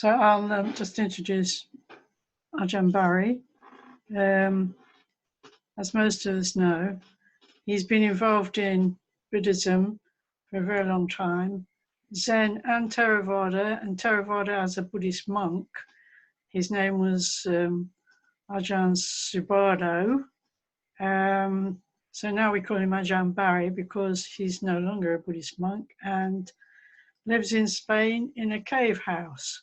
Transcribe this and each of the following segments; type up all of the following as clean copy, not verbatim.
So I'll just introduce Ajahn Barry. As most of us know, he's been involved in Buddhism for a very long time, Zen and Theravada as a Buddhist monk. His name was Ajahn Subhaddo. So now we call him Ajahn Barry because he's no longer a Buddhist monk and lives in Spain in a cave house,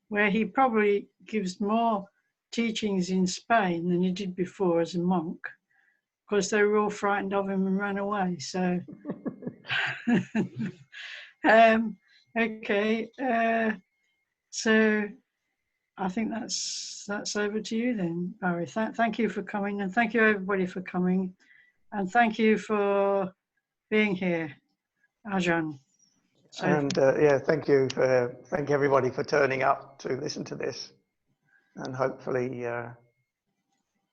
where he probably gives more teachings in Spain than he did before as a monk. Of course, they were all frightened of him and ran away. So, okay. So I think that's over to you then, Barry. Thank you for coming, and thank you everybody for coming, and thank you for being here, Ajahn. So, and yeah, thank everybody for turning up to listen to this, and hopefully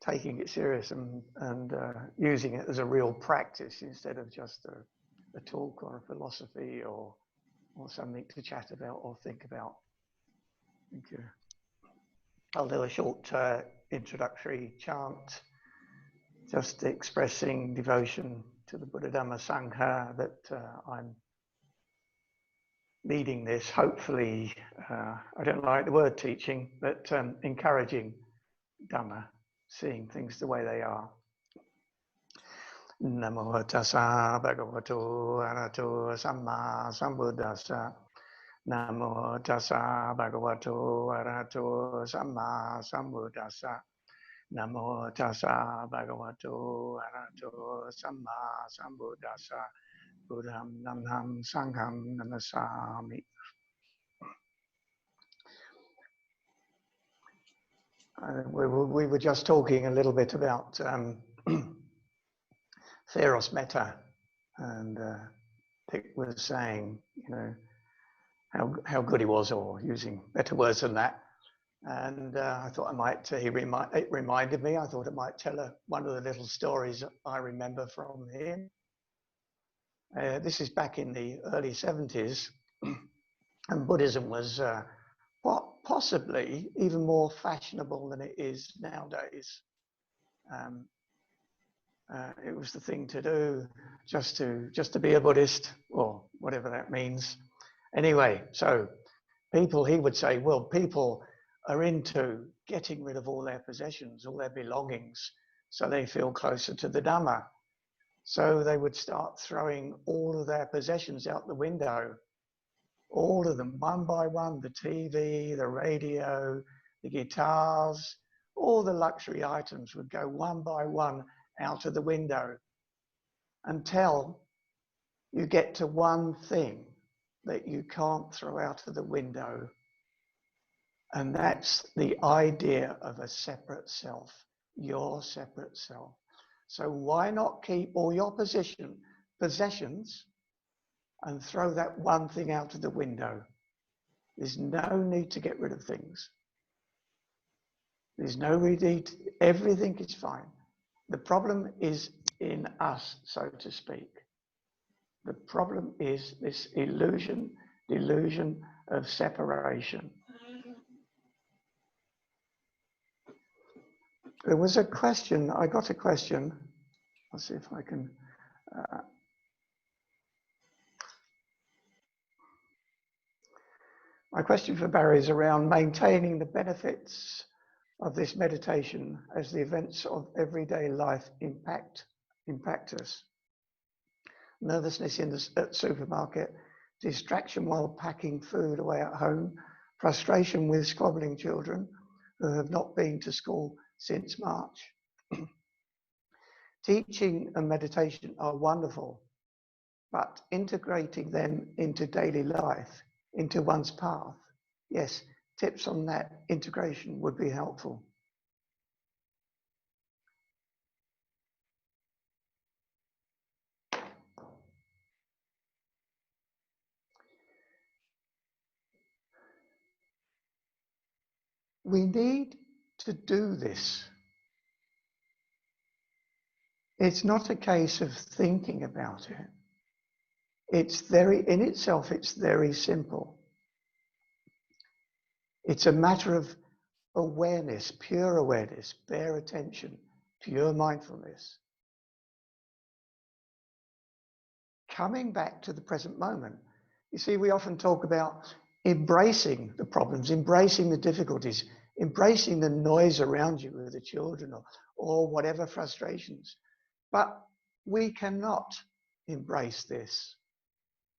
taking it serious and using it as a real practice instead of just a talk or a philosophy or something to chat about or think about. Thank you. I'll do a short introductory chant, just expressing devotion to the Buddha Dhamma Sangha that I'm leading this, hopefully, I don't like the word teaching, but encouraging Dhamma, seeing things the way they are. Namo tassa bhagavato arahato samma sambuddhassa. Namo tassa bhagavato arahato samma sambuddhassa. Namo tassa bhagavato arahato samma sambuddhassa. Buddham namham sangham namasami. We were just talking a little bit about Theros Metta, and Dick was saying, you know, how good he was, or using better words than that. And I thought I might, it reminded me, I thought I might tell one of the little stories that I remember from him. This is back in the early 70s, and Buddhism was possibly even more fashionable than it is nowadays. It was the thing to do, just to be a Buddhist, or whatever that means. Anyway, so people, he would say, well, people are into getting rid of all their possessions, all their belongings, so they feel closer to the Dhamma. So they would start throwing all of their possessions out the window, all of them, one by one, the TV, the radio, the guitars, all the luxury items would go one by one out of the window until you get to one thing that you can't throw out of the window. And that's the idea of a separate self, your separate self. So why not keep all your possessions and throw that one thing out of the window? There's no need to get rid of things. There's no need, everything is fine. The problem is in us, so to speak. The problem is this delusion of separation. There was a question, I got a question. I'll see if I can. My question for Barry is around maintaining the benefits of this meditation as the events of everyday life impact us. Nervousness in the supermarket, distraction while packing food away at home, frustration with squabbling children who have not been to school since March. Teaching and meditation are wonderful, but integrating them into daily life, into one's path, yes, tips on that integration would be helpful. We need to do this. It's not a case of thinking about it. It's in itself, it's very simple. It's a matter of awareness, pure awareness, bare attention, pure mindfulness. Coming back to the present moment. You see, we often talk about embracing the problems, embracing the difficulties, embracing the noise around you with the children or whatever frustrations. But we cannot embrace this.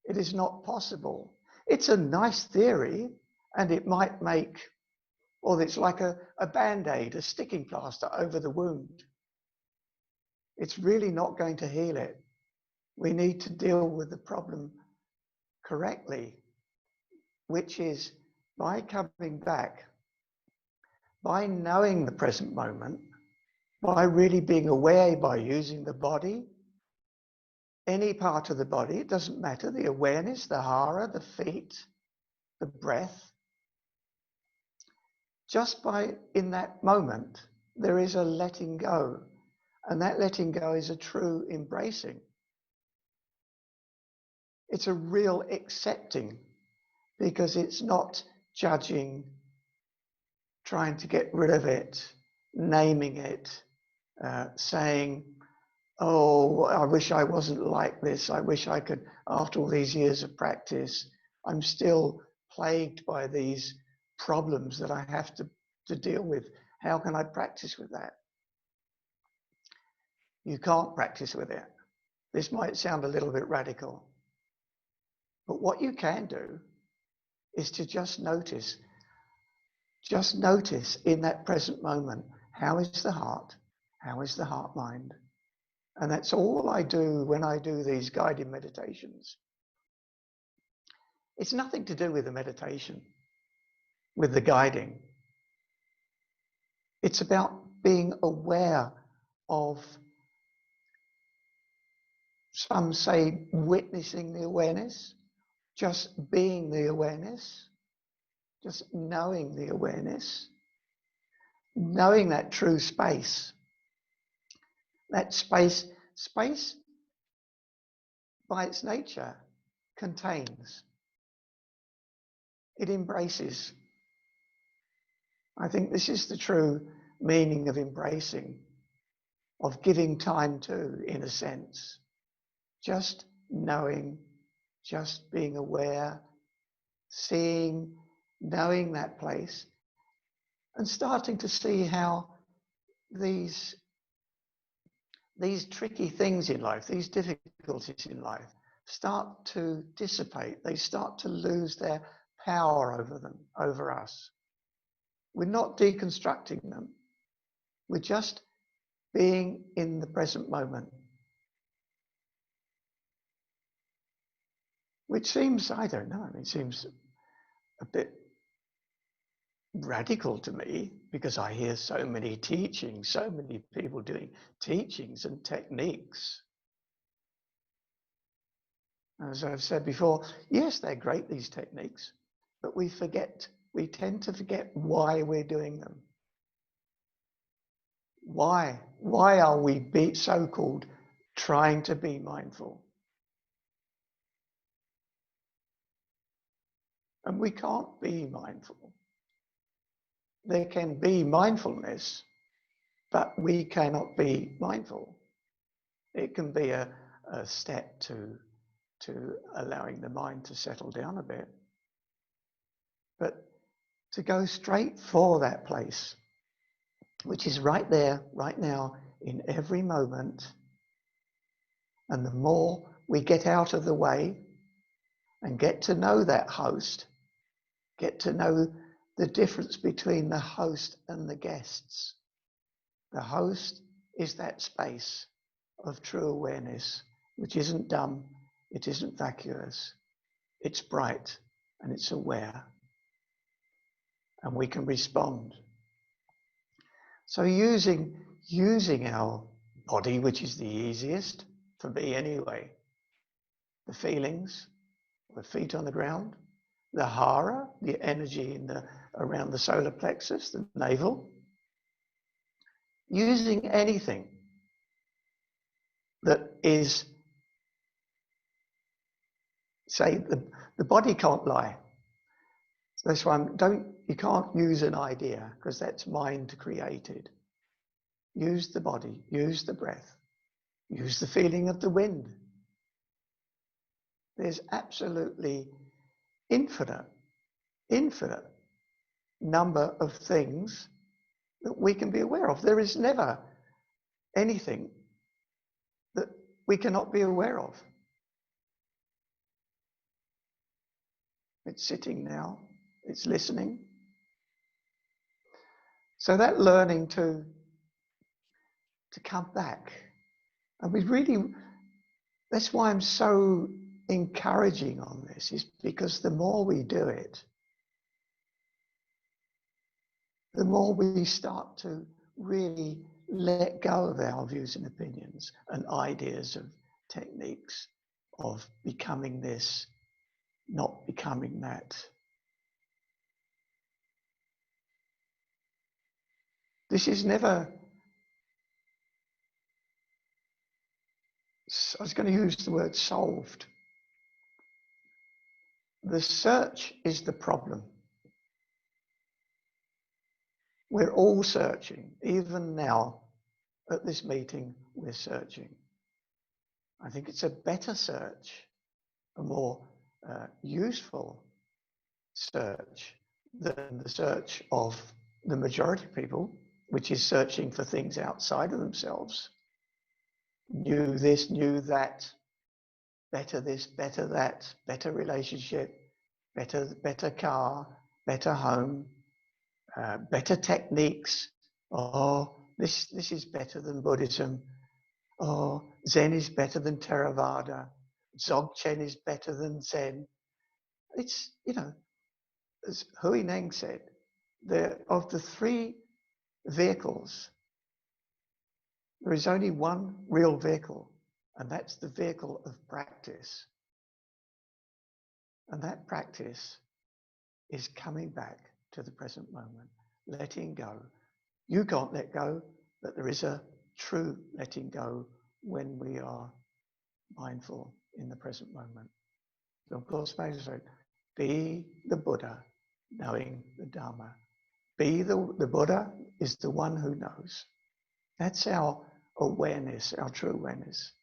It is not possible. It's a nice theory, and it might make, or it's like a band-aid, a sticking plaster over the wound. It's really not going to heal it. We need to deal with the problem correctly, which is by coming back, by knowing the present moment, by really being aware, by using the body, any part of the body, it doesn't matter, the awareness, the hara, the feet, the breath. Just by, in that moment, there is a letting go. And that letting go is a true embracing. It's a real accepting, because it's not judging, trying to get rid of it, naming it, saying, oh, I wish I wasn't like this. I wish I could, after all these years of practice, I'm still plagued by these problems that I have to deal with. How can I practice with that? You can't practice with it. This might sound a little bit radical, but what you can do is to just notice in that present moment, how is the heart? How is the heart mind? And that's all I do when I do these guided meditations. It's nothing to do with the meditation, with the guiding. It's about being aware of, some say, witnessing the awareness, just being the awareness, just knowing the awareness, knowing that true space. That space by its nature contains. It embraces. I think this is the true meaning of embracing, of giving time to, in a sense. Just knowing, just being aware, seeing, knowing that place, and starting to see how these tricky things in life, these difficulties in life, start to dissipate. They start to lose their power over us. We're not deconstructing them. We're just being in the present moment. Which seems, I don't know, it seems a bit radical to me, because I hear so many teachings, so many people doing teachings and techniques. As I've said before, yes, they're great, these techniques, but we tend to forget why we're doing them. Why are we so-called trying to be mindful? And we can't be mindful. There can be mindfulness, but we cannot be mindful. It can be a step to allowing the mind to settle down a bit. But to go straight for that place, which is right there, right now, in every moment, and the more we get out of the way and get to know that host, get to know the difference between the host and the guests. The host is that space of true awareness, which isn't dumb, it isn't vacuous, it's bright and it's aware. And we can respond. So using our body, which is the easiest, for me anyway, the feelings, the feet on the ground, the hara, the energy around the solar plexus, the navel, using anything that is, say, the body can't lie. That's why you can't use an idea, because that's mind created. Use the body, use the breath, use the feeling of the wind. There's absolutely infinite number of things that we can be aware of. There is never anything that we cannot be aware of. It's sitting now, it's listening. So that learning to come back. And that's why I'm so encouraging on this, is because the more we do it, the more we start to really let go of our views and opinions and ideas of techniques of becoming this, not becoming that. This is never, I was going to use the word solved. The search is the problem. We're all searching. Even now at this meeting, we're searching. I think it's a better search, a more useful search than the search of the majority of people, which is searching for things outside of themselves. Knew this, knew that, better this, better that, better relationship, better car, better home, better techniques. Oh, this is better than Buddhism. Oh, Zen is better than Theravada. Dzogchen is better than Zen. It's, as Hui Neng said, of the three vehicles, there is only one real vehicle, and that's the vehicle of practice. And that practice is coming back to the present moment, letting go. You can't let go, but there is a true letting go when we are mindful in the present moment. So of course, Moses, be the Buddha, knowing the Dharma. Be the Buddha is the one who knows. That's our awareness, our true awareness.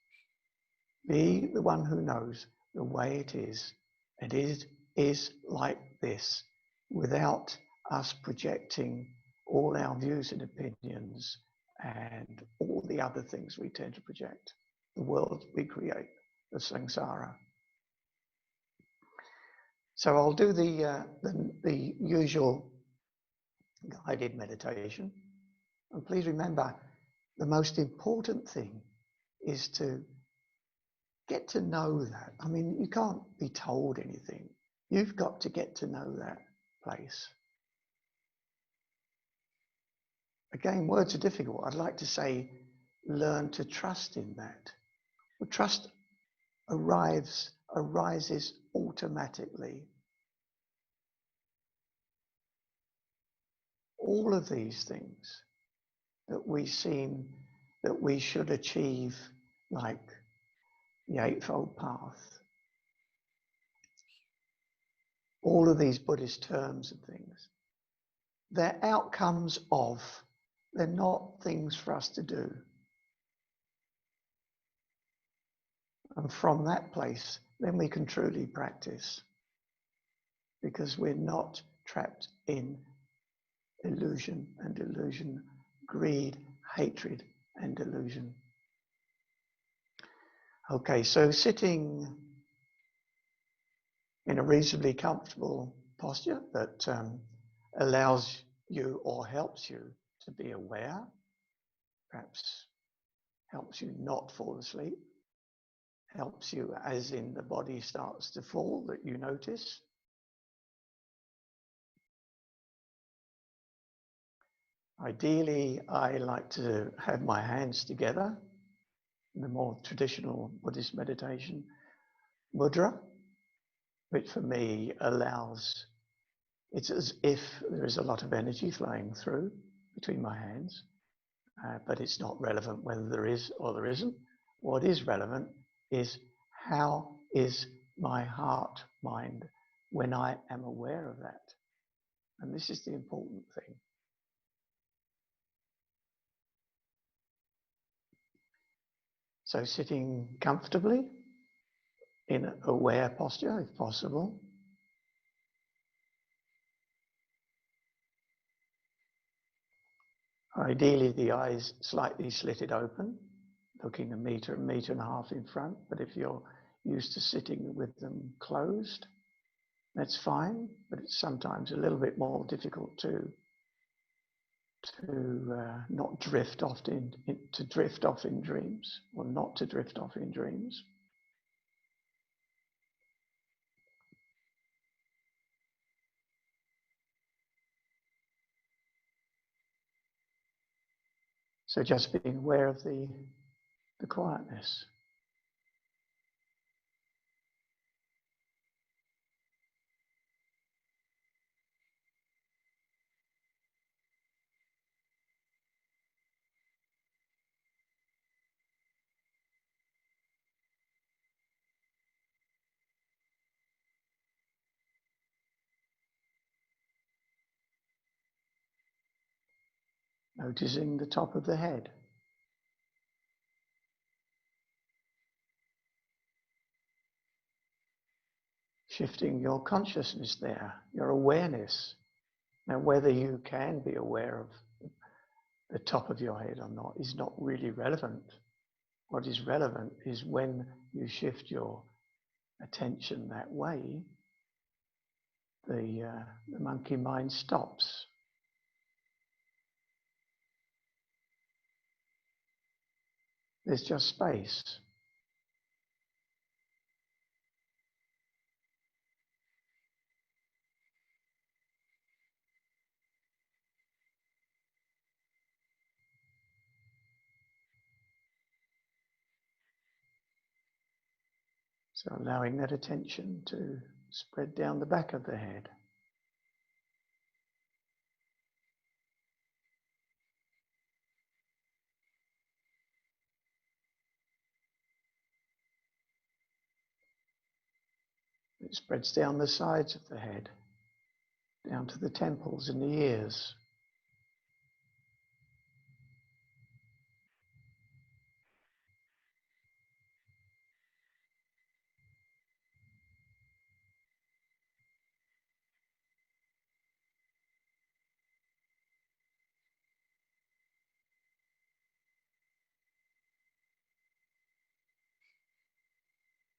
Be the one who knows the way it is. And it is like this, without us projecting all our views and opinions and all the other things we tend to project. The world we create, the samsara. So I'll do the usual guided meditation. And please remember, the most important thing is to get to know that. I mean, you can't be told anything. You've got to get to know that place. Again, words are difficult. I'd like to say, learn to trust in that. Well, trust arises automatically. All of these things that we seem that we should achieve, like the Eightfold Path, all of these Buddhist terms and things, they're outcomes of, they're not things for us to do. And from that place, then we can truly practice, because we're not trapped in illusion and delusion, greed, hatred and delusion. Okay, so sitting in a reasonably comfortable posture that allows you or helps you to be aware, perhaps helps you not fall asleep, helps you as in the body starts to fall that you notice. Ideally, I like to have my hands together in the more traditional Buddhist meditation mudra, which for me allows, it's as if there is a lot of energy flowing through between my hands, but it's not relevant whether there is or there isn't. What is relevant is how is my heart, mind, when I am aware of that. And this is the important thing. So sitting comfortably in an aware posture, if possible. Ideally, the eyes slightly slitted open, looking a metre and a half in front. But if you're used to sitting with them closed, that's fine. But it's sometimes a little bit more difficult to not drift off to drift off in dreams, or not to drift off in dreams. So just being aware of the quietness. Noticing the top of the head. Shifting your consciousness there, your awareness. Now, whether you can be aware of the top of your head or not is not really relevant. What is relevant is when you shift your attention that way, the monkey mind stops. There's just space. So allowing that attention to spread down the back of the head. It spreads down the sides of the head, down to the temples and the ears.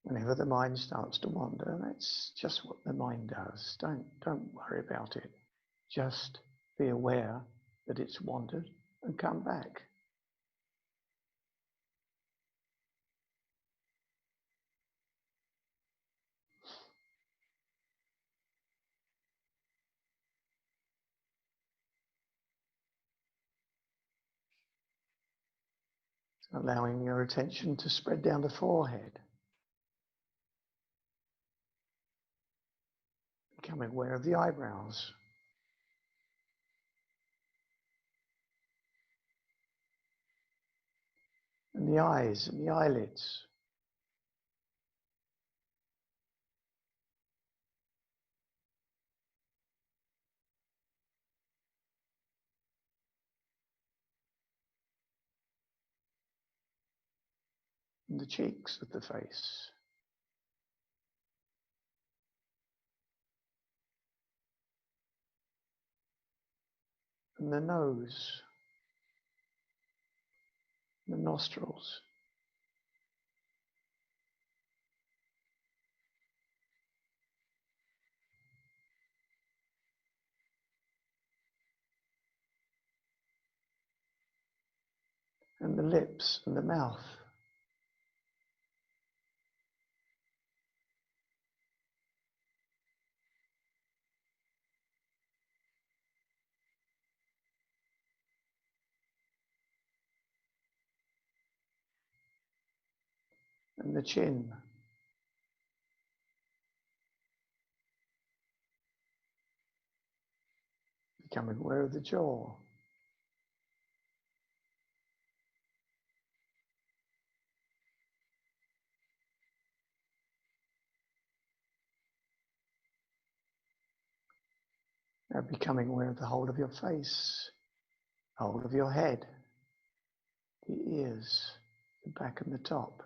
Whenever the mind starts to wander, that's just what the mind does. Don't worry about it. Just be aware that it's wandered and come back. Allowing your attention to spread down the forehead. Becoming aware of the eyebrows. And the eyes and the eyelids. And the cheeks of the face. And the nose. The nostrils. And the lips and the mouth. And the chin. Becoming aware of the jaw. becoming aware of the whole of your face, the whole of your head, the ears, the back and the top.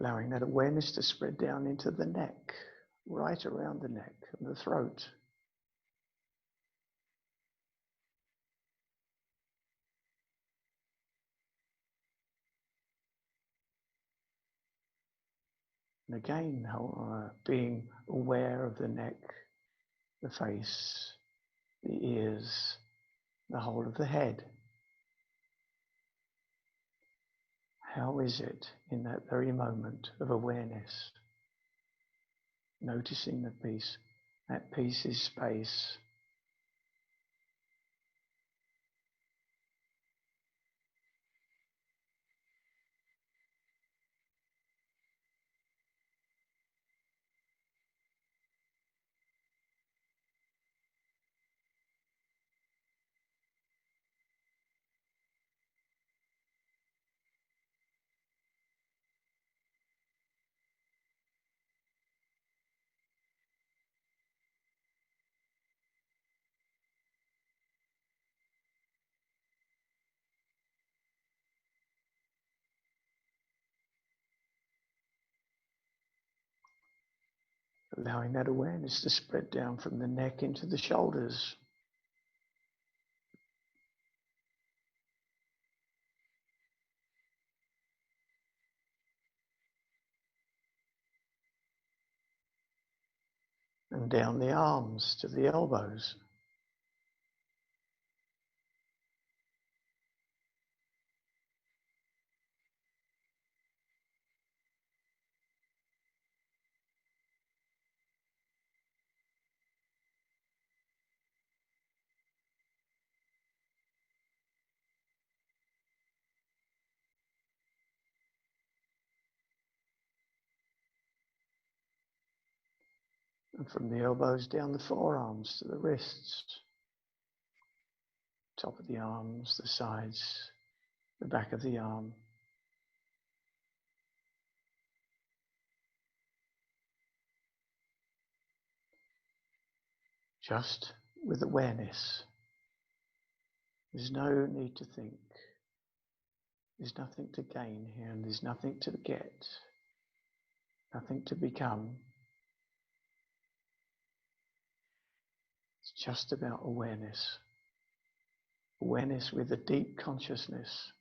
Allowing that awareness to spread down into the neck, right around the neck and the throat. And again, being aware of the neck, the face, the ears, the whole of the head. How is it in that very moment of awareness? Noticing the peace. That peace is space. Allowing that awareness to spread down from the neck into the shoulders. And down the arms to the elbows. And from the elbows down the forearms to the wrists. Top of the arms, the sides, the back of the arm. Just with awareness. There's no need to think. There's nothing to gain here, and there's nothing to get, nothing to become. It's just about awareness. Awareness with a deep consciousness.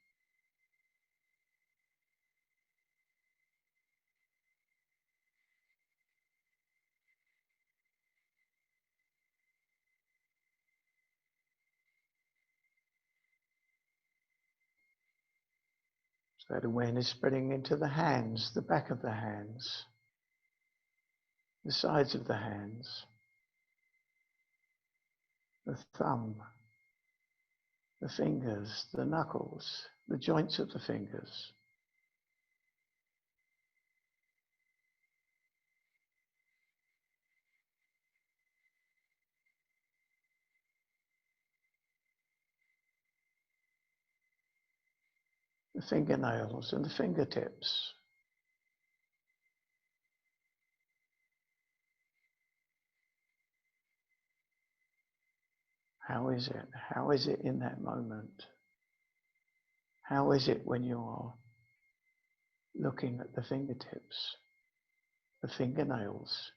So that awareness spreading into the hands, the back of the hands, the sides of the hands, the thumb, the fingers, the knuckles, the joints of the fingers. The fingernails and the fingertips. How is it? How is it in that moment? How is it when you're looking at the fingertips, the fingernails?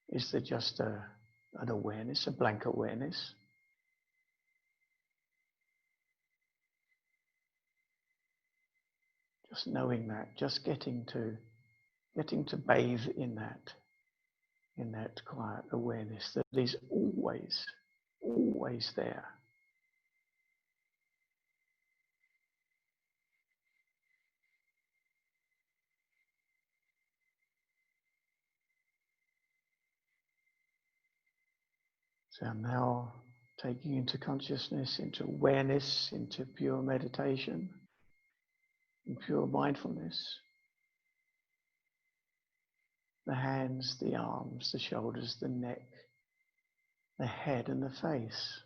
Is there just an awareness, a blank awareness? Just knowing that, just getting to bathe in that quiet awareness that is always there. So now taking into consciousness, into awareness, into pure meditation, and pure mindfulness. The hands, the arms, the shoulders, the neck, the head and the face.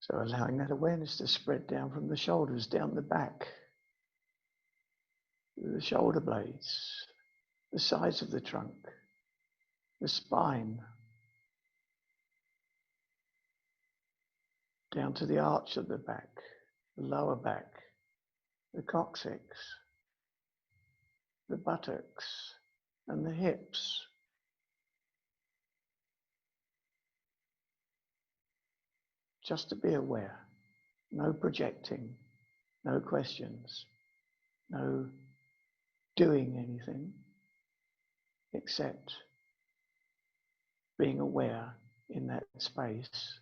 So allowing that awareness to spread down from the shoulders, down the back, the shoulder blades, the sides of the trunk, the spine, down to the arch of the back, the lower back, the coccyx, the buttocks, and the hips. Just to be aware, no projecting, no questions, no doing anything, except being aware in that space.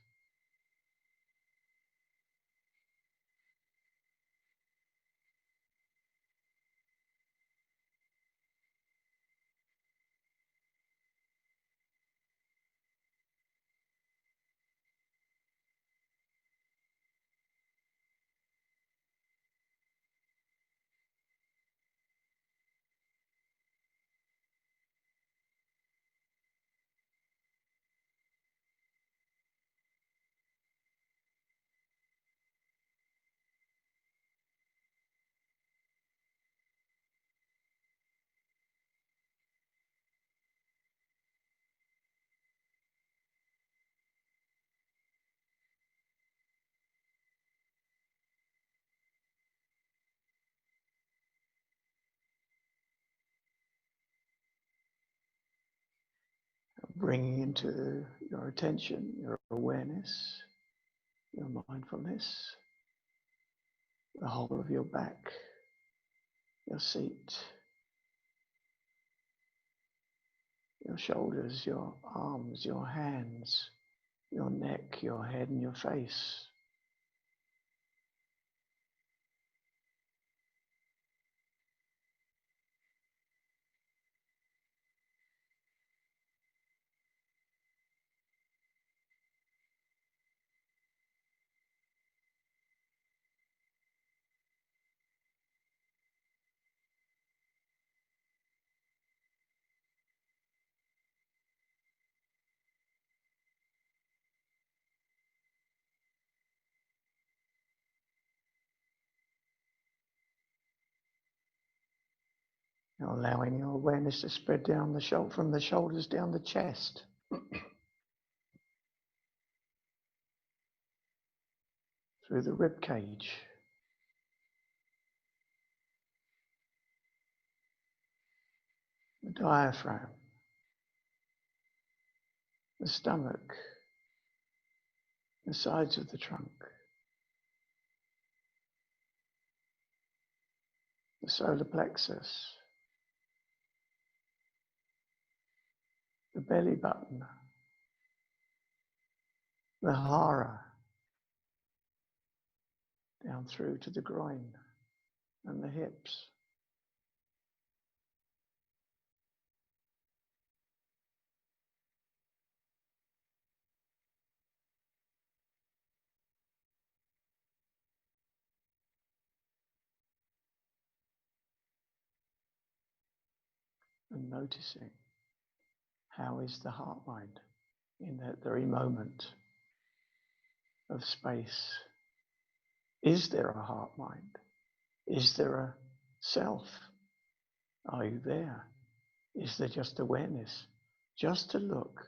Bringing into your attention, your awareness, your mindfulness, the whole of your back, your seat, your shoulders, your arms, your hands, your neck, your head, and your face. Now allowing your awareness to spread down the shoulder, from the shoulders down the chest. Through the rib cage. The diaphragm. The stomach. The sides of the trunk. The solar plexus. The belly button. The hara. Down through to the groin and the hips. And noticing, how is the heart mind in that very moment of space? Is there a heart mind? Is there a self? Are you there? Is there just awareness? Just to look.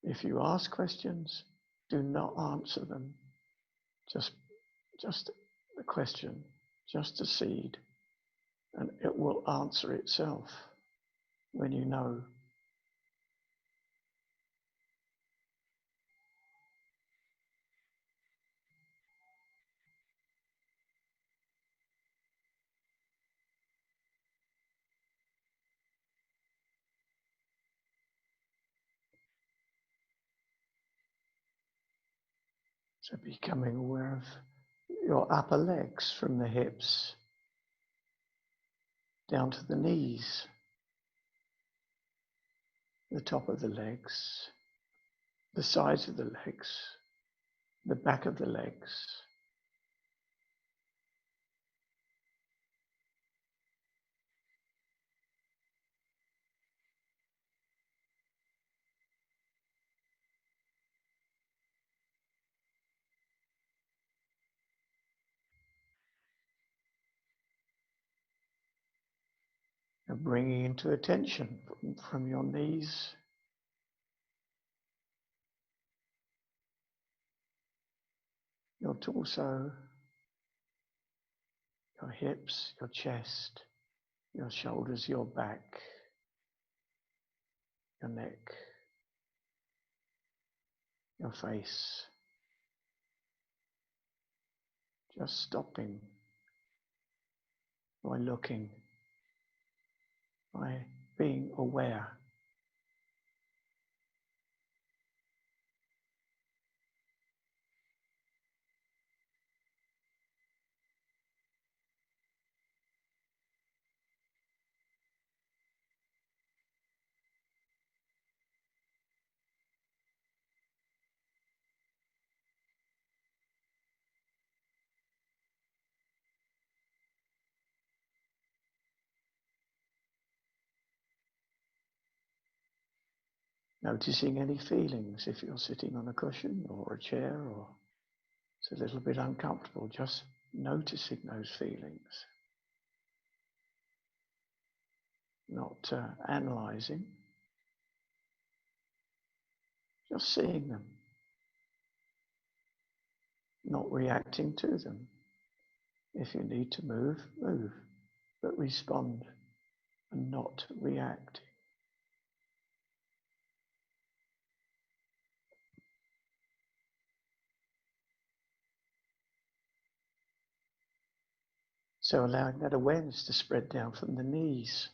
If you ask questions, do not answer them. Just the question, just a seed, and it will answer itself when you know. So becoming aware of your upper legs from the hips down to the knees, the top of the legs, the sides of the legs, the back of the legs. And bringing into attention from your knees, your torso, your hips, your chest, your shoulders, your back, your neck, your face. Just stopping by looking, by being aware. Noticing any feelings if you're sitting on a cushion or a chair or it's a little bit uncomfortable, just noticing those feelings, not analyzing, just seeing them, not reacting to them. If you need to move, move, but respond and not react. So allowing that awareness to spread down from the knees,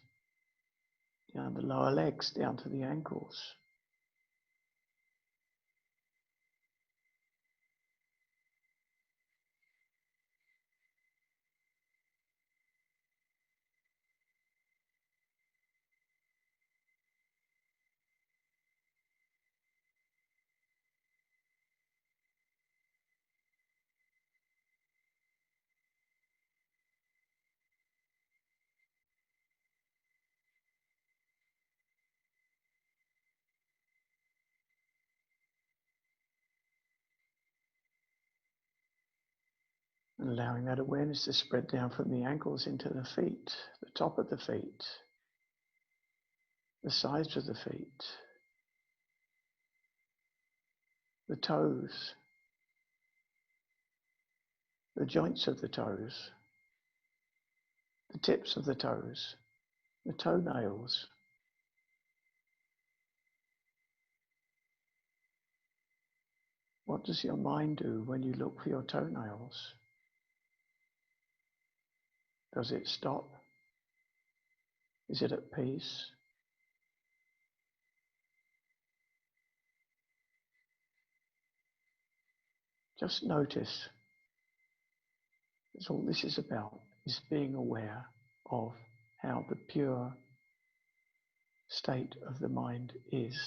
down the lower legs, down to the ankles. And allowing that awareness to spread down from the ankles into the feet, the top of the feet, the sides of the feet, the toes, the joints of the toes, the tips of the toes, the toenails. What does your mind do when you look for your toenails? Does it stop? Is it at peace? Just notice. That's all this is about, is being aware of how the pure state of the mind is.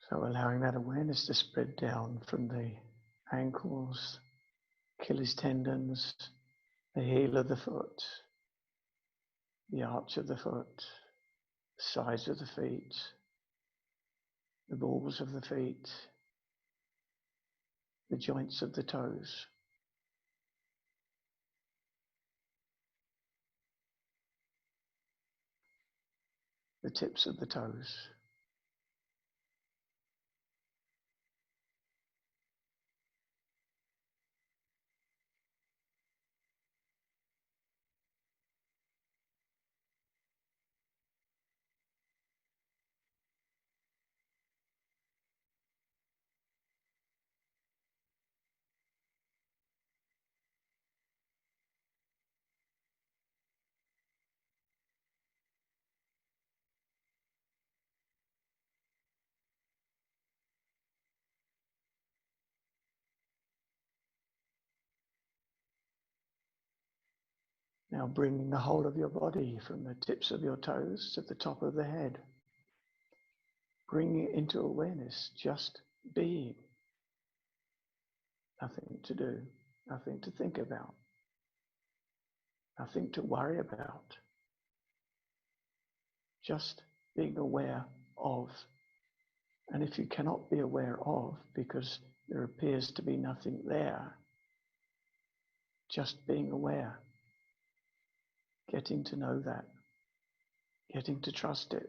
So allowing that awareness to spread down from the ankles, Achilles tendons, the heel of the foot, the arch of the foot, the sides of the feet, the balls of the feet, the joints of the toes. The tips of the toes. Now bringing the whole of your body from the tips of your toes to the top of the head. Bringing it into awareness, just being. Nothing to do, nothing to think about, nothing to worry about. Just being aware of. And if you cannot be aware of because there appears to be nothing there, just being aware, getting to know that, getting to trust it.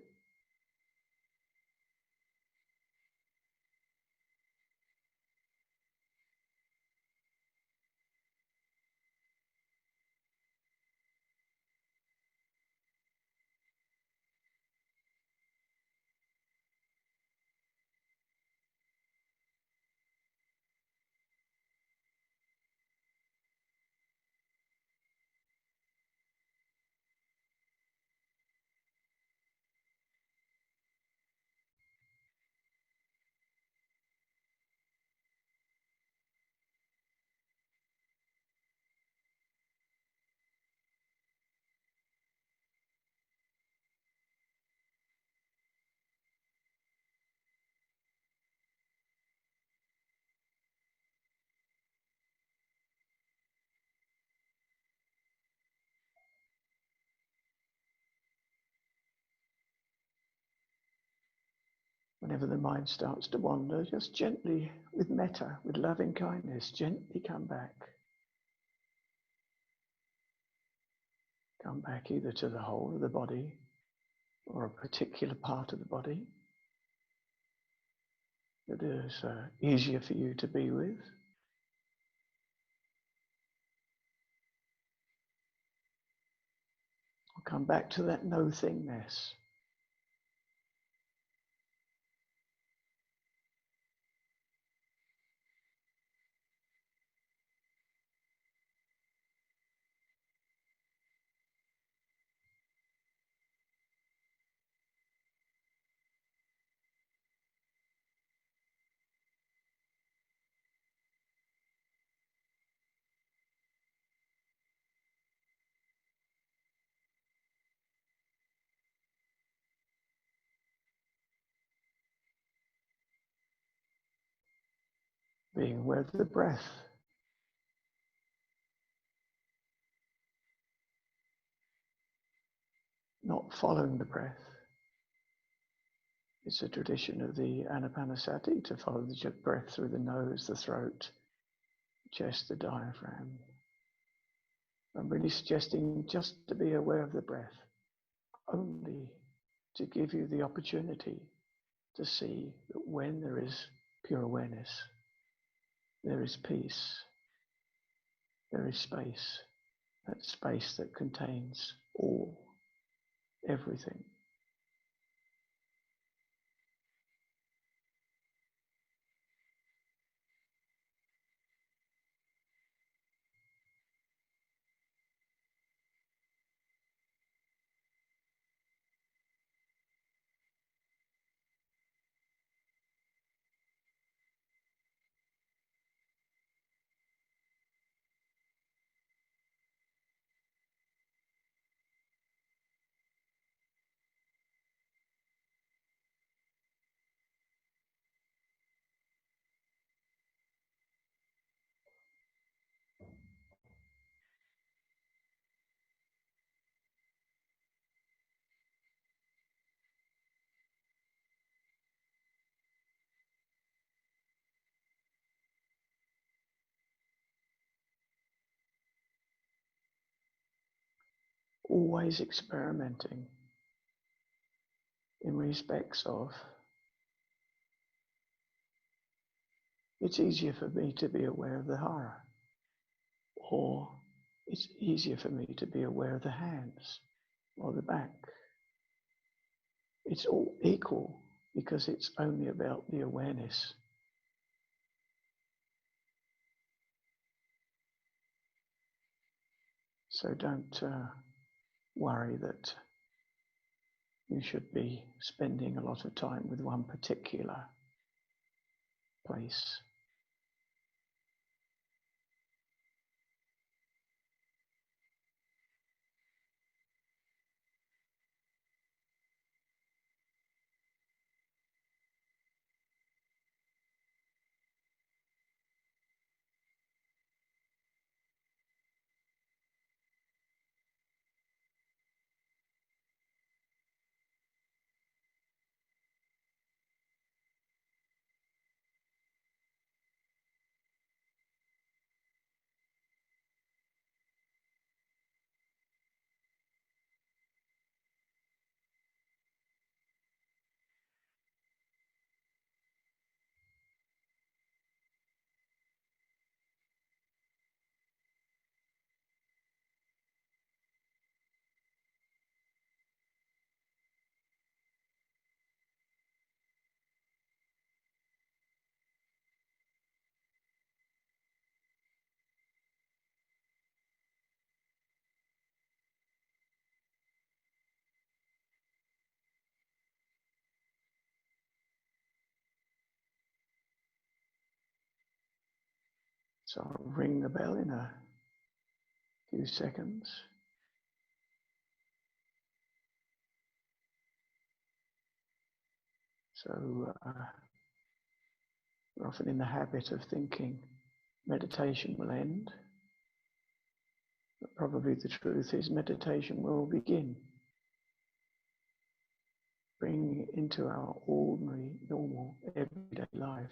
Whenever the mind starts to wander, just gently, with metta, with loving kindness, gently come back. Come back either to the whole of the body or a particular part of the body that is easier for you to be with. Or come back to that no-thingness. Being aware of the breath. Not following the breath. It's a tradition of the Anapanasati to follow the breath through the nose, the throat, chest, the diaphragm. I'm really suggesting just to be aware of the breath, only to give you the opportunity to see that when there is pure awareness, there is peace, there is space, that space that contains all, everything. always experimenting in respects of, it's easier for me to be aware of the heart, or it's easier for me to be aware of the hands or the back. It's all equal because it's only about the awareness. So don't worry that you should be spending a lot of time with one particular place. So I'll ring the bell in a few seconds. So we're often in the habit of thinking meditation will end, but probably the truth is meditation will begin. Bring into our ordinary, normal, everyday life.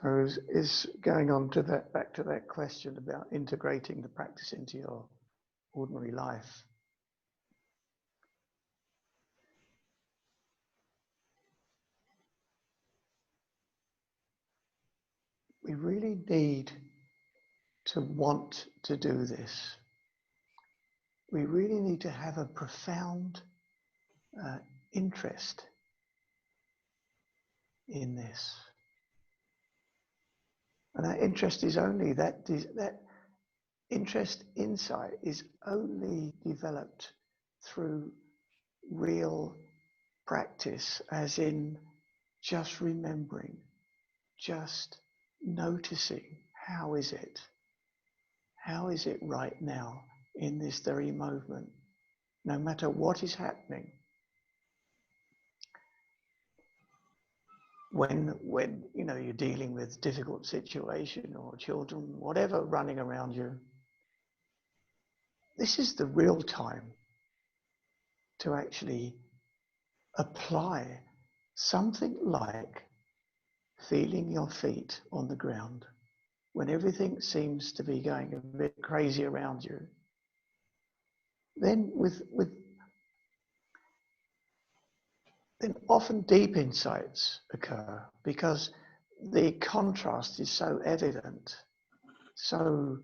So is going on to that, back to that question about integrating the practice into your ordinary life. We really need to want to do this. We really need to have a profound interest in this. And that interest is only, that interest, insight is only developed through real practice, as in just remembering, just noticing, how is it? How is it right now in this very moment? No matter what is happening. When you know you're dealing with difficult situation or children, whatever running around you, this is the real time to actually apply something like feeling your feet on the ground when everything seems to be going a bit crazy around you. Then then often deep insights occur because the contrast is so evident, so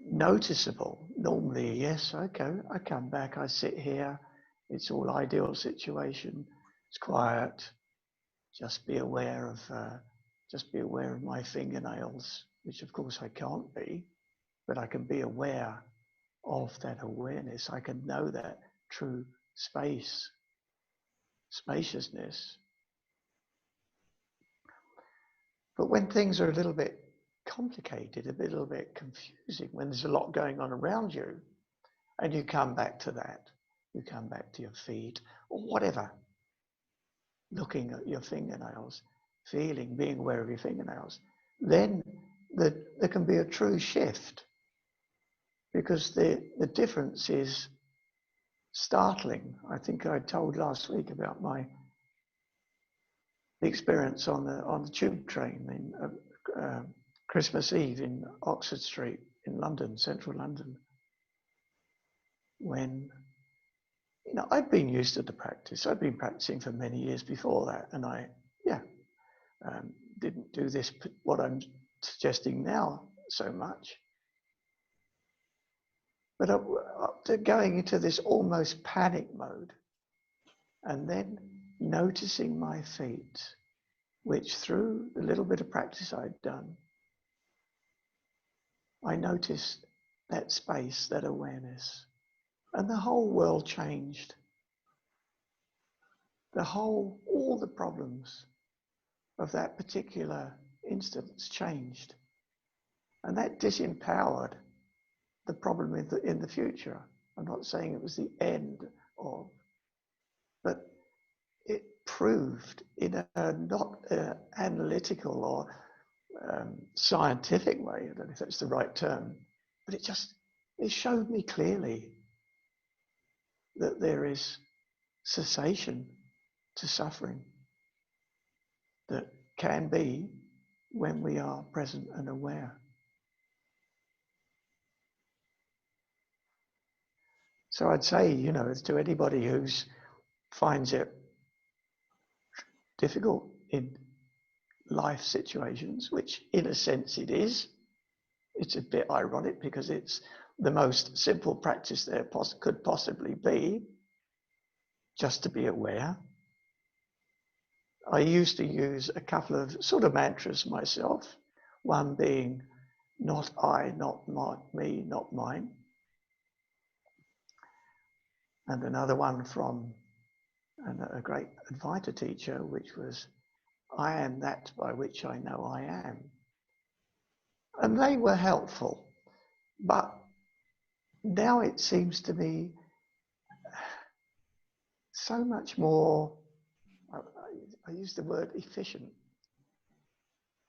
noticeable. Normally, yes, okay, I come back, I sit here, It's all ideal situation. It's quiet. Just be aware of my fingernails, which of course I can't be, but I can be aware of that awareness. I can know that true spaciousness. But when things are a little bit complicated, a little bit confusing, when there's a lot going on around you, and you come back to that, you come back to your feet or whatever, looking at your fingernails, feeling, being aware of your fingernails, then there can be a true shift, because the difference is startling. I think I told last week about my experience on the tube train in Christmas Eve in Oxford Street in London, central London, when I'd been used to the practice. I'd been practicing for many years before that, and I didn't do this, what I'm suggesting now, so much. But up to going into this almost panic mode, and then noticing my feet, which through the little bit of practice I'd done, I noticed that space, that awareness, and the whole world changed. All the problems of that particular instance changed. And that disempowered the problem in the future. I'm not saying it was the end of, but it proved in a not analytical or scientific way, I don't know if that's the right term, but it showed me clearly that there is cessation to suffering that can be when we are present and aware. So I'd say, to anybody who finds it difficult in life situations, which in a sense it is, it's a bit ironic because it's the most simple practice there could possibly be, just to be aware. I used to use a couple of sort of mantras myself, one being not I, not me, not mine, and another one from a great Advaita teacher, which was I am that by which I know I am. And they were helpful, but now it seems to me so much more, I use the word efficient,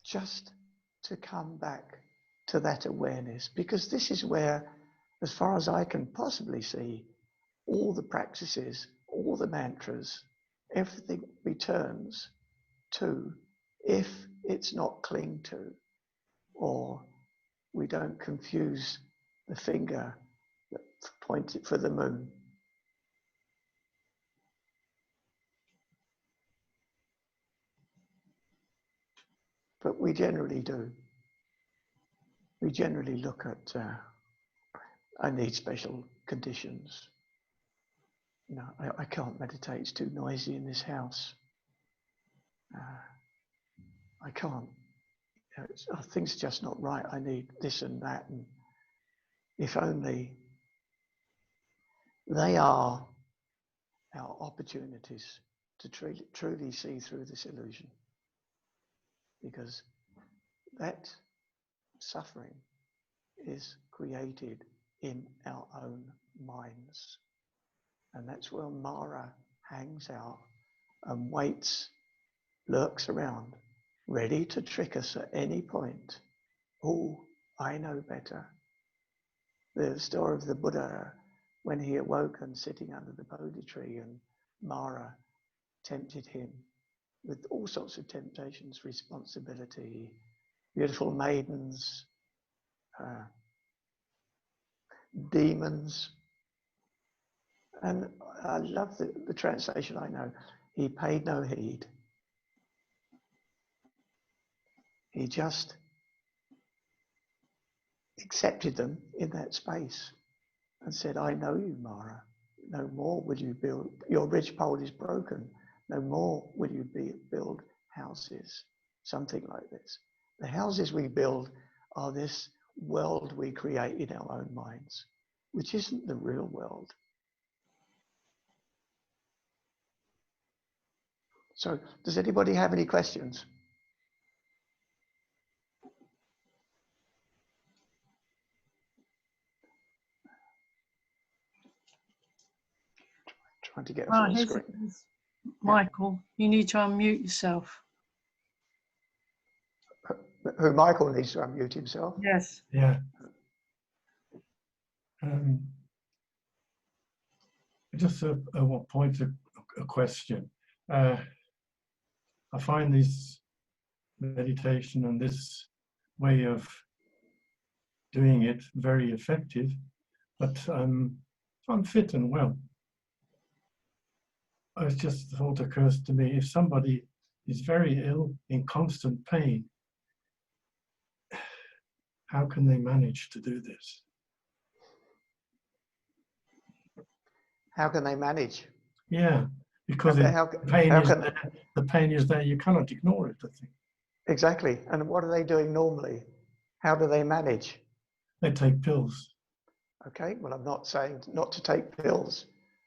just to come back to that awareness, because this is where, as far as I can possibly see, all the practices, all the mantras, everything returns to, if it's not cling to, or we don't confuse the finger that pointed for the moon. But we generally do. We generally look at, I need special conditions. I can't meditate, it's too noisy in this house. I can't. Things are just not right. I need this and that. And if only they are our opportunities to truly see through this illusion. Because that suffering is created in our own minds. And that's where Mara hangs out and waits, lurks around, ready to trick us at any point. Oh, I know better. The story of the Buddha, when he awoke and sitting under the Bodhi tree, and Mara tempted him with all sorts of temptations, responsibility, beautiful maidens, demons. And I love the translation I know. He paid no heed. He just accepted them in that space and said, I know you, Mara. no more will you build, your ridgepole is broken, no more will you build houses. Something like this. The houses we build are this world we create in our own minds, which isn't the real world. So, does anybody have any questions? Trying to get a full screen. Michael, you need to unmute yourself. Who, Michael needs to unmute himself? Yes. Yeah. Just a point, a question. I find this meditation and this way of doing it very effective, but I'm fit and well. It's just the thought occurs to me, if somebody is very ill, in constant pain, how can they manage to do this? How can they manage? Yeah, because the pain is there, you cannot ignore it, I think. Exactly. And what are they doing normally? How do they manage? They take pills. Okay, well, I'm not saying not to take pills,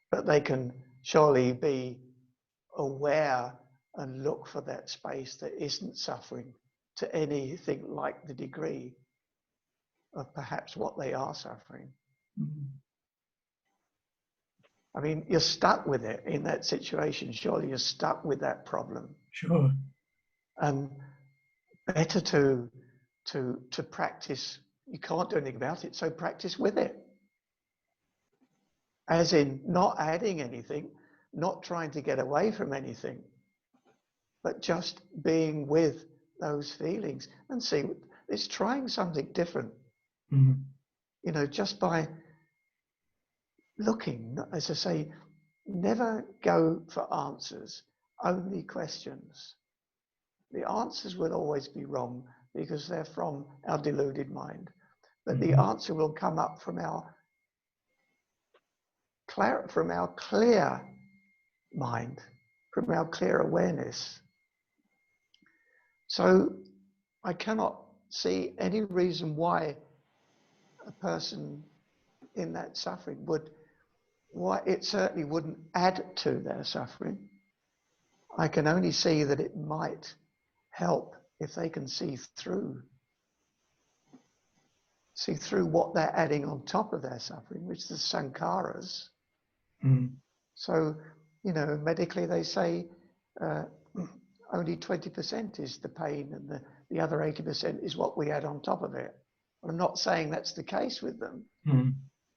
but they can surely be aware and look for that space that isn't suffering to anything like the degree of perhaps what they are suffering. Mm-hmm. I mean, you're stuck with it in that situation. Surely you're stuck with that problem. Sure. And better to practice. You can't do anything about it, so practice with it. As in not adding anything, not trying to get away from anything, but just being with those feelings and see, it's trying something different. Mm-hmm. You know, just by looking, as I say, never go for answers, only questions. The answers will always be wrong because they're from our deluded mind. But the answer will come up from our clear mind, from our clear awareness. So I cannot see any reason why a person in that suffering why it certainly wouldn't add to their suffering. I can only see that it might help if they can see through what they're adding on top of their suffering, which is the sankharas. Mm. So, you know, medically they say only 20% is the pain and the other 80% is what we add on top of it. I'm not saying that's the case with them,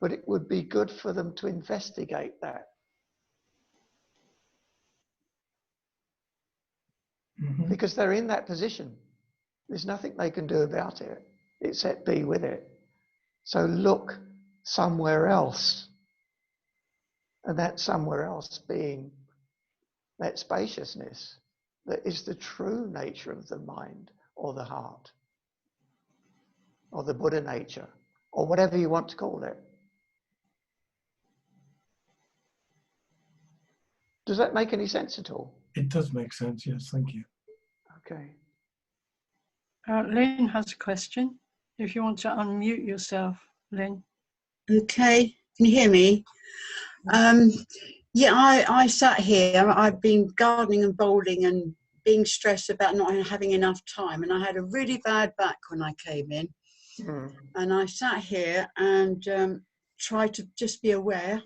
but it would be good for them to investigate that. Mm-hmm. Because they're in that position. There's nothing they can do about it except be with it. So look somewhere else. And that somewhere else being that spaciousness that is the true nature of the mind or the heart or the Buddha nature or whatever you want to call it. Does that make any sense at all? It does make sense, yes, thank you. Okay. Lynn has a question. If you want to unmute yourself, Lynn. Okay, can you hear me? Yeah, I sat here. I've been gardening and bowling and being stressed about not having enough time. And I had a really bad back when I came in. And I sat here and tried to just be aware.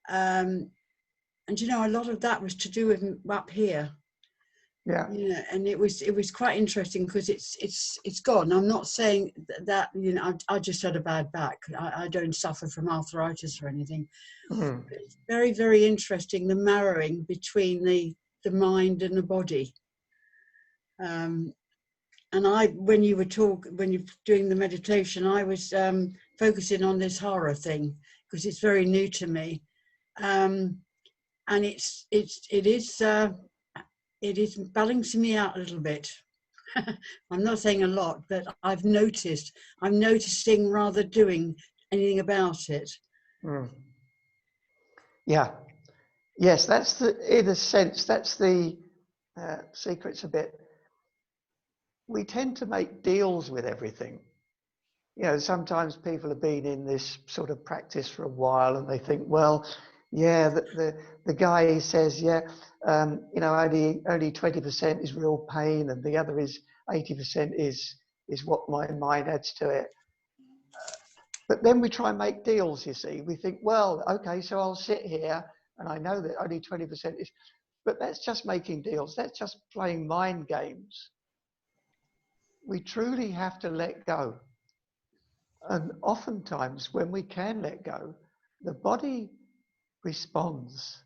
And you know, a lot of that was to do with up here. Yeah. You know, and it was quite interesting because it's gone. I'm not saying that you know, I just had a bad back. I don't suffer from arthritis or anything. It's very, very interesting, the marrowing between the mind and the body. And when you were doing the meditation, I was focusing on this horror thing because it's very new to me, and it is balancing me out a little bit. I'm not saying a lot, but I'm noticing rather doing anything about it. Yeah. Yes, that's the, in a sense, that's the secret's a bit. We tend to make deals with everything. You know, sometimes people have been in this sort of practice for a while and they think, well, yeah, the guy says, yeah, you know, only 20% is real pain and the other is 80% is what my mind adds to it. But then we try and make deals, you see. We think, well, okay, so I'll sit here and I know that only 20% is, but that's just making deals. That's just playing mind games. We truly have to let go. And oftentimes when we can let go, the body responds.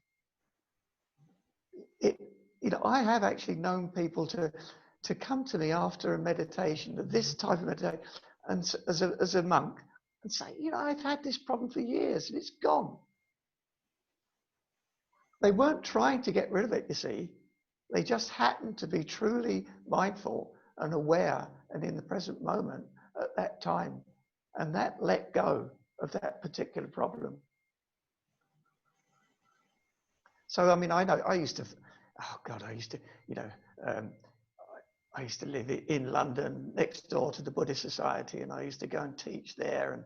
You know, I have actually known people to come to me after a meditation, this type of meditation, and as a monk, and say, you know, I've had this problem for years and it's gone. They weren't trying to get rid of it, you see. They just happened to be truly mindful and aware and in the present moment at that time. And that let go of that particular problem. So, I mean, I know I used to, oh God, I used to, you know, I used to live in London next door to the Buddhist Society, and I used to go and teach there, and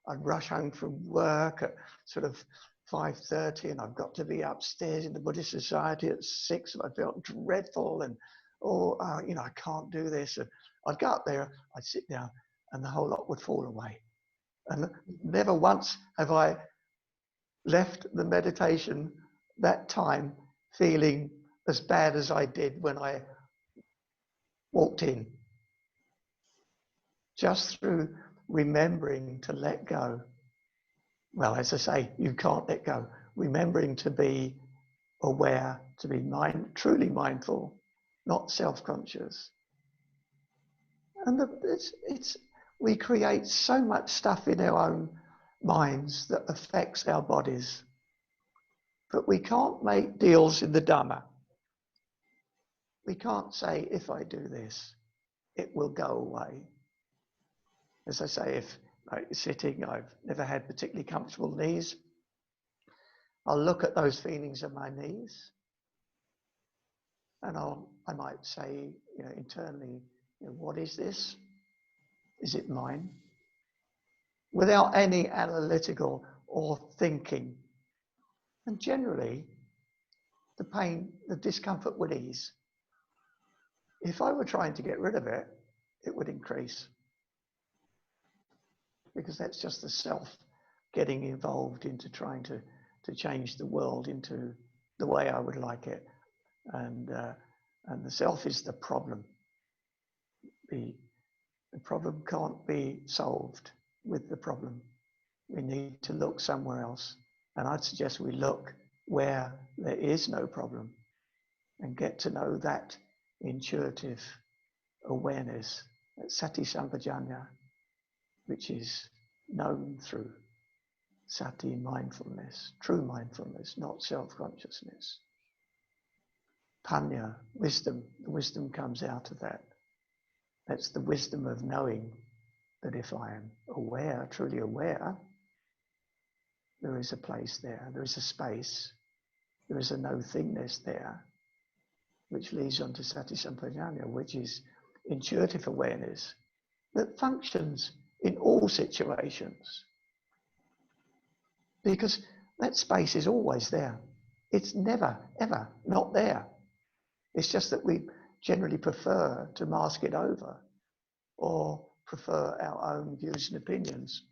I'd rush home from work at sort of 5:30, and I've got to be upstairs in the Buddhist Society at 6, and I felt dreadful, and you know, I can't do this. And I'd go up there, I'd sit down, and the whole lot would fall away. And never once have I left the meditation that time feeling as bad as I did when I walked in. Just through remembering to let go. Well, as I say, you can't let go. Remembering to be aware, to be truly mindful, not self-conscious. And we create so much stuff in our own minds that affects our bodies. But we can't make deals in the dharma. We can't say, if I do this, it will go away. As I say, if like sitting, I've never had particularly comfortable knees. I'll look at those feelings of my knees, and I might say, you know, internally, you know, what is this? Is it mine? Without any analytical or thinking. And generally, the pain, the discomfort would ease. If I were trying to get rid of it, it would increase. Because that's just the self getting involved into trying to change the world into the way I would like it. And the self is the problem. The problem can't be solved with the problem. We need to look somewhere else. And I'd suggest we look where there is no problem and get to know that intuitive awareness, that sati sampajanya, which is known through sati, mindfulness, true mindfulness, not self-consciousness. Panya, wisdom, the wisdom comes out of that. That's the wisdom of knowing that if I am aware, truly aware, there is a place there, there is a space, there is a no-thingness there, which leads on to sati sampajanya, which is intuitive awareness that functions in all situations. Because that space is always there. It's never, ever not there. It's just that we generally prefer to mask it over or prefer our own views and opinions.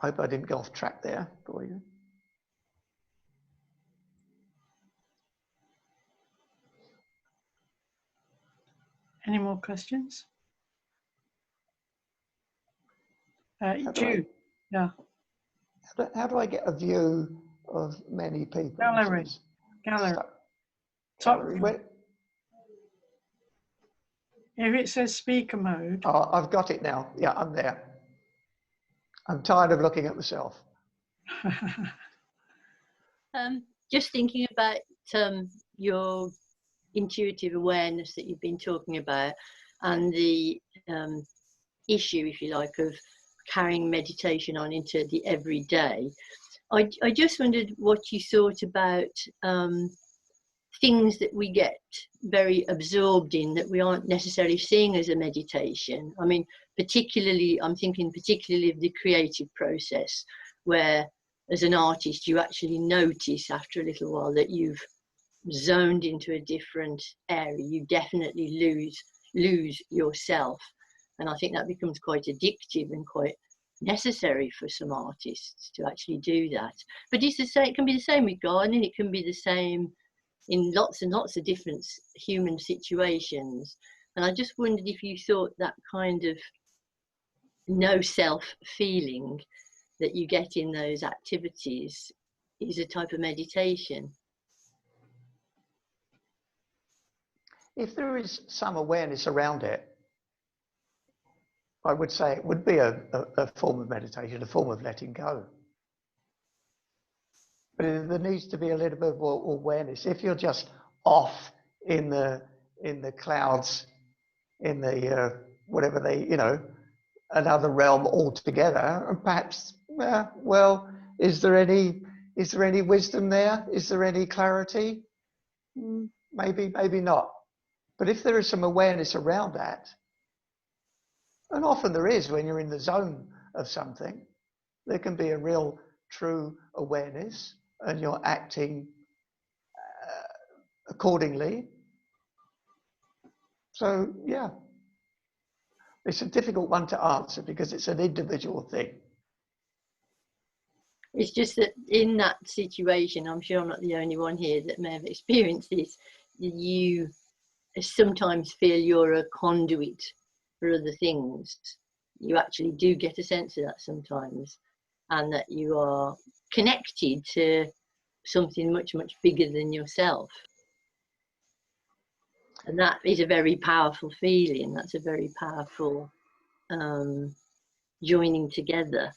I hope I didn't go off track there for you. Any more questions? Jude, yeah. How do I get a view of many people? Gallery. Top. Where? If it says speaker mode. Oh, I've got it now. Yeah, I'm there. I'm tired of looking at myself. Just thinking about your intuitive awareness that you've been talking about, and the issue, if you like, of carrying meditation on into the everyday. I just wondered what you thought about things that we get very absorbed in that we aren't necessarily seeing as a meditation. I mean, I'm thinking particularly of the creative process, where as an artist you actually notice after a little while that you've zoned into a different area. You definitely lose yourself, and I think that becomes quite addictive and quite necessary for some artists to actually do that. But it's the same, it can be the same with gardening, it can be the same in lots and lots of different human situations. And I just wondered if you thought that kind of no self feeling that you get in those activities is a type of meditation. If there is some awareness around it, I would say it would be a form of meditation, a form of letting go. But there needs to be a little bit of awareness. If you're just off in the clouds, in the whatever they, another realm altogether, and perhaps, well, is there any wisdom there? Is there any clarity? Maybe, maybe not. But if there is some awareness around that, and often there is when you're in the zone of something, there can be a real true awareness and you're acting accordingly. So, yeah, it's a difficult one to answer because it's an individual thing. It's just that in that situation, I'm sure I'm not the only one here that may have experienced this, you sometimes feel you're a conduit for other things. You actually do get a sense of that sometimes, and that you are connected to something much, much bigger than yourself. And that is a very powerful feeling. That's a very powerful joining together.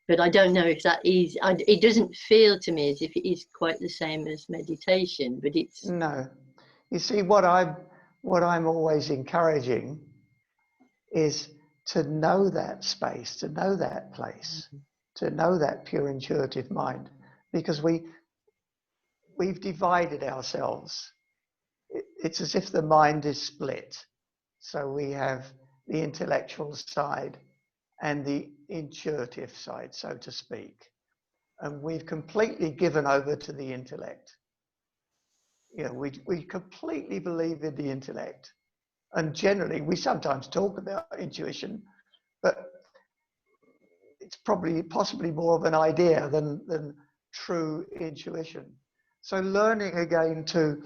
But I don't know if that is, it doesn't feel to me as if it is quite the same as meditation, but it's... No. You see, what I'm always encouraging is to know that space, to know that place, to know that pure intuitive mind, because we've divided ourselves. It's as if the mind is split. So we have the intellectual side and the intuitive side, so to speak. And we've completely given over to the intellect. We completely believe in the intellect. And generally, we sometimes talk about intuition, but it's possibly more of an idea than true intuition. So learning again to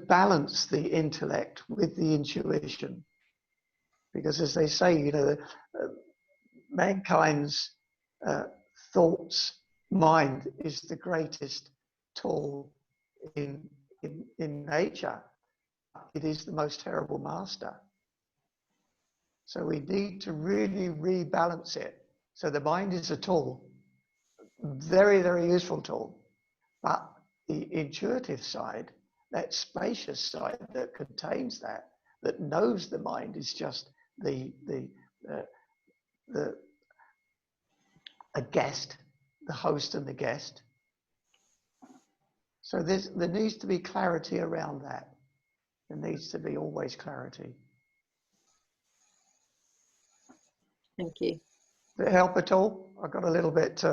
balance the intellect with the intuition. Because as they say, mankind's thoughts, mind is the greatest tool in nature. It is the most terrible master. So we need to really rebalance it. So the mind is a tool, very, very useful tool. But the intuitive side, that spacious side that contains that knows the mind is just a guest, the host and the guest. So there needs to be clarity around that. There needs to be always clarity. Thank you. Did it help at all? I got a little bit...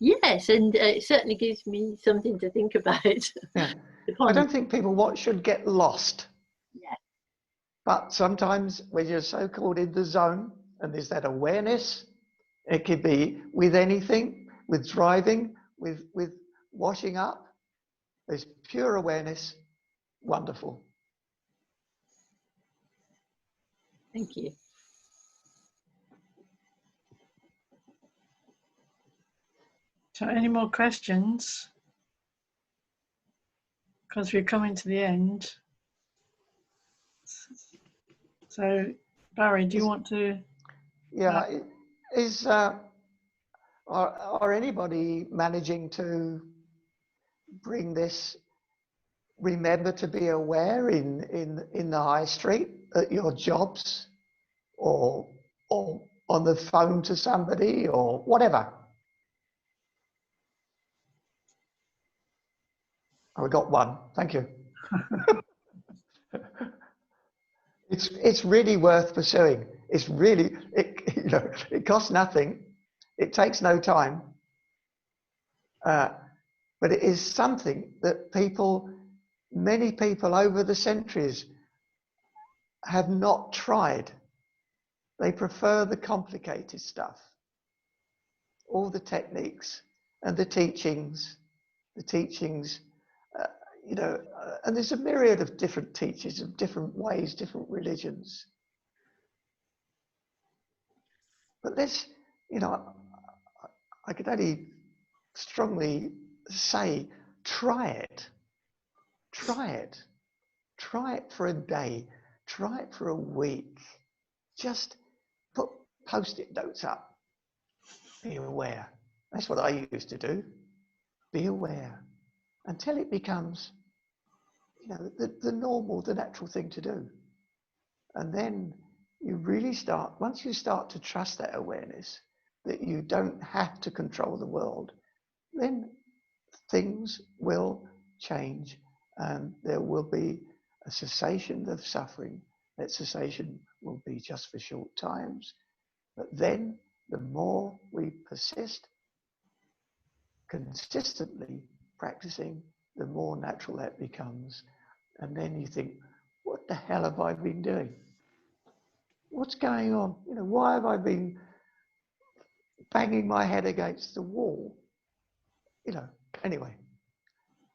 Yes, and it certainly gives me something to think about. Yeah. I don't think people should get lost. Yeah. But sometimes when you're so called in the zone, and there's that awareness, it could be with anything, with driving, with washing up. There's pure awareness. Wonderful. Thank you. So any more questions? Because we're coming to the end. So Barry, do you want to? Yeah, are anybody managing to bring this? Remember to be aware in the high street at your jobs, or on the phone to somebody or whatever. Oh, we got one. Thank you. It's really worth pursuing. It's really, it costs nothing. It takes no time. But it is something that many people over the centuries have not tried. They prefer the complicated stuff, all the techniques and the teachings, and there's a myriad of different teachings of different ways, different religions. But I could only strongly say, try it. Try it. Try it for a day. Try it for a week. Just put post-it notes up. Be aware. That's what I used to do. Be aware. Until it becomes, the normal, the natural thing to do. And then you really once you start to trust that awareness, that you don't have to control the world, then things will change and there will be a cessation of suffering. That cessation will be just for short times. But then the more we persist, consistently practicing, the more natural that becomes. And then you think, what the hell have I been doing? What's going on? Why have I been banging my head against the wall? Anyway,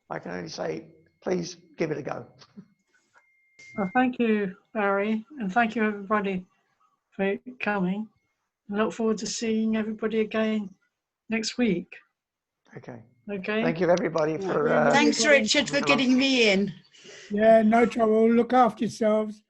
I can only say, please give it a go. Well, thank you, Barry, and thank you everybody for coming. I look forward to seeing everybody again next week. Okay. Okay. Thank you, everybody, for. Thanks, Richard, for getting me in. Yeah, no trouble. Look after yourselves.